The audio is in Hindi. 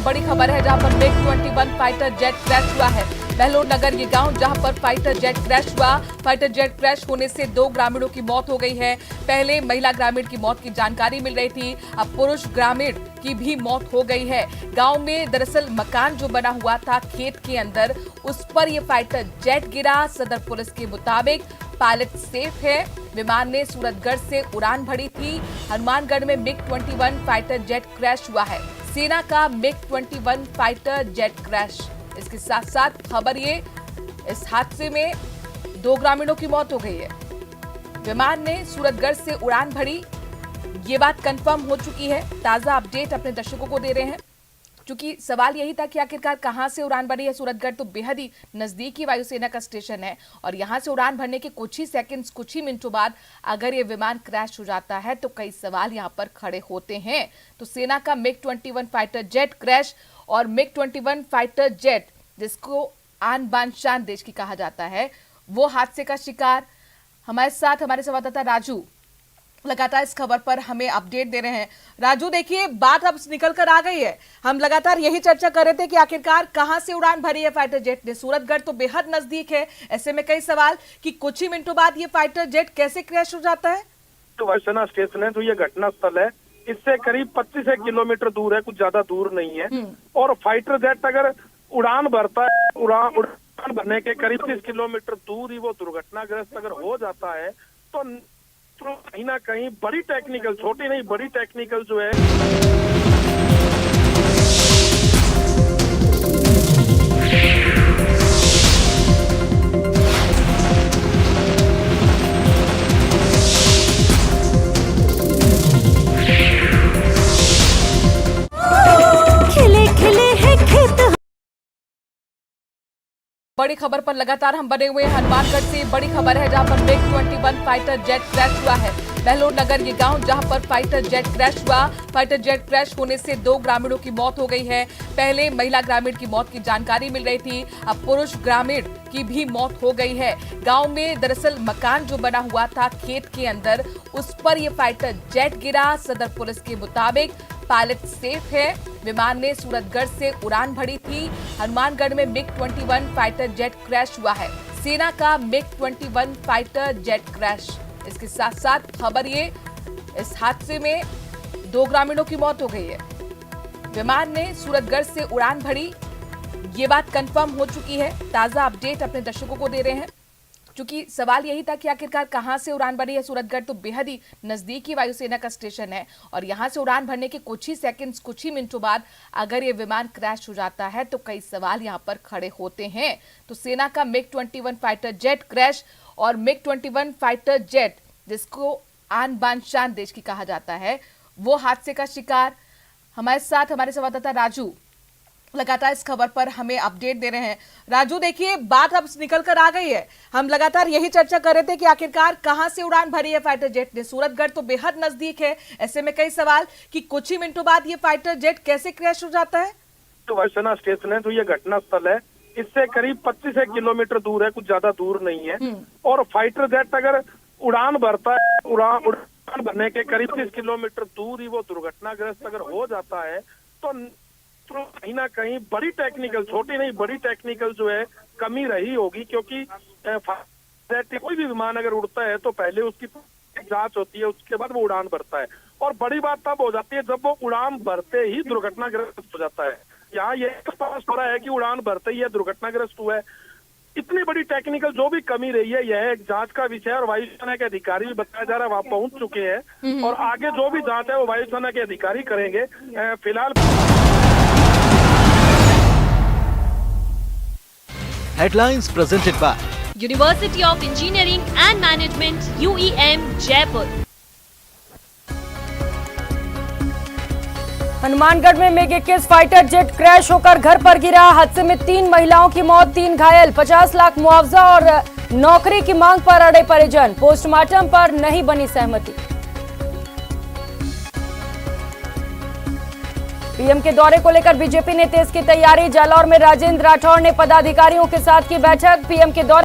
बड़ी खबर है, जहां पर MiG-21 फाइटर जेट क्रैश हुआ है। बहलोर नगर ये गांव जहां पर फाइटर जेट क्रैश हुआ। फाइटर जेट क्रैश होने से 2 ग्रामीणों की मौत हो गई है। पहले महिला ग्रामीण की मौत की जानकारी मिल रही थी, अब पुरुष ग्रामीण की भी मौत हो गई है। गांव में दरअसल मकान जो बना हुआ था खेत के अंदर, उस पर ये फाइटर जेट गिरा। सदर पुलिस के मुताबिक पायलट सेफ है। विमान ने सूरतगढ़ से उड़ान भरी थी। हनुमानगढ़ में MiG-21 फाइटर जेट क्रैश हुआ है। सेना का MiG-21 फाइटर जेट क्रैश। इसके साथ साथ खबर ये, इस हादसे में 2 ग्रामीणों की मौत हो गई है। विमान ने सूरतगढ़ से उड़ान भरी, ये बात कंफर्म हो चुकी है। ताजा अपडेट अपने दर्शकों को दे रहे हैं, क्योंकि सवाल यही था कि आखिरकार कहां से उड़ान भरी है। सूरतगढ़ तो बेहद ही नजदीकी वायुसेना का स्टेशन है और यहां से उड़ान भरने के कुछ ही सेकंड्स, कुछ ही मिनटों बाद अगर ये विमान क्रैश हो जाता है तो कई सवाल यहां पर खड़े होते हैं। तो सेना का MiG-21 फाइटर जेट क्रैश और MiG-21 फाइटर जेट, जिसको आन बान शान देश की कहा जाता है, वो हादसे का शिकार। हमारे साथ हमारे संवाददाता राजू लगातार इस खबर पर हमें अपडेट दे रहे हैं। राजू, देखिए, बात अब निकल कर आ गई है। हम लगातार यही चर्चा कर रहे थे कि आखिरकार कहां से उड़ान भरी है फाइटर जेट ने। सूरतगढ़ तो बेहद नजदीक है, ऐसे में कई सवाल कि कुछ ही मिनटों बाद ये फाइटर जेट कैसे क्रैश हो जाता है। तो वायुसेना स्टेशन है, जो ये घटना स्थल है, इससे करीब 25 किलोमीटर दूर है, कुछ ज्यादा दूर नहीं है। और फाइटर जेट अगर उड़ान भरता है, उड़ान भरने के करीब 30 किलोमीटर दूर ही वो दुर्घटनाग्रस्त अगर हो जाता है तो कहीं ना कहीं बड़ी टेक्निकल, छोटी नहीं बड़ी टेक्निकल जो है बड़ी खबर पर लगातार हम बने हुए हैं। हनुमानगढ़ से बड़ी खबर है, जहां पर MiG-21 फाइटर जेट क्रैश हुआ है। बहलोर नगर ये गांव जहां पर फाइटर जेट क्रैश हुआ। फाइटर जेट क्रैश होने से 2 ग्रामीणों की मौत हो गई है। पहले महिला ग्रामीण की मौत की जानकारी मिल रही थी, अब पुरुष ग्रामीण की भी मौत हो गई है। गांव में दरअसल मकान जो बना हुआ था खेत के अंदर, उस पर ये फाइटर जेट गिरा। सदर पुलिस के मुताबिक पायलट सेफ है। विमान ने सूरतगढ़ से उड़ान भरी थी। हनुमानगढ़ में MiG-21 फाइटर जेट क्रैश हुआ है। सेना का MiG-21 फाइटर जेट क्रैश। इसके साथ साथ खबर ये, इस हादसे में 2 ग्रामीणों की मौत हो गई है। विमान ने सूरतगढ़ से उड़ान भरी, ये बात कंफर्म हो चुकी है। ताजा अपडेट अपने दर्शकों को दे रहे हैं, क्योंकि सवाल यही था कि आखिरकार कहां से उड़ान भरी है। सूरतगढ़ तो बेहद ही नजदीकी वायुसेना का स्टेशन है और यहां से उड़ान भरने के कुछ ही सेकंड्स, कुछ ही मिनटों बाद अगर ये विमान क्रैश हो जाता है तो कई सवाल यहां पर खड़े होते हैं। तो सेना का MiG-21 फाइटर जेट क्रैश और MiG-21 फाइटर जेट, जिसको आन बान शान देश की कहा जाता है, वो हादसे का शिकार। हमारे साथ हमारे संवाददाता राजू लगातार इस खबर पर हमें अपडेट दे रहे हैं। राजू, देखिए, बात अब निकल कर आ गई है। हम लगातार यही चर्चा कर रहे थे कि आखिरकार कहां से उड़ान भरी है फाइटर जेट ने। सूरतगढ़ तो बेहद नजदीक है, ऐसे में कई सवाल कि कुछ ही मिनटों बाद ये फाइटर जेट कैसे क्रैश हो जाता है। तो वायुसेना स्टेशन है, जो ये घटना स्थल है, इससे करीब 25 किलोमीटर दूर है, कुछ ज्यादा दूर नहीं है। और फाइटर जेट अगर उड़ान भरता है, उड़ान भरने के करीब 30 किलोमीटर दूर ही वो दुर्घटनाग्रस्त अगर हो जाता है तो कहीं ना कहीं बड़ी टेक्निकल, छोटी नहीं बड़ी टेक्निकल जो है कमी रही होगी। क्योंकि कोई भी विमान अगर उड़ता है तो पहले उसकी जांच होती है, उसके बाद वो उड़ान भरता है। और बड़ी बात तब हो जाती है जब वो उड़ान भरते ही दुर्घटनाग्रस्त हो जाता है। यहाँ ये स्पष्ट हो रहा है कि उड़ान भरते ही दुर्घटनाग्रस्त हुआ है। इतनी बड़ी टेक्निकल जो भी कमी रही है, यह एक जांच का विषय है और वायुसेना के अधिकारी भी बताया जा रहा है वहां पहुंच चुके हैं और आगे जो भी जांच है वो वायुसेना के अधिकारी करेंगे। फिलहाल Headlines presented by University of Engineering and Management, UEM, Jaipur. Hanumangarh में MiG-21 फाइटर जेट क्रैश होकर घर पर गिरा। हादसे में 3 महिलाओं की मौत, 3 घायल। 50 लाख मुआवजा और नौकरी की मांग पर अड़े परिजन। पोस्टमार्टम पर नहीं बनी सहमति। पीएम के दौरे को लेकर बीजेपी ने तेज की तैयारी। जालौर में राजेंद्र राठौड़ ने पदाधिकारियों के साथ की बैठक। पीएम के दौरे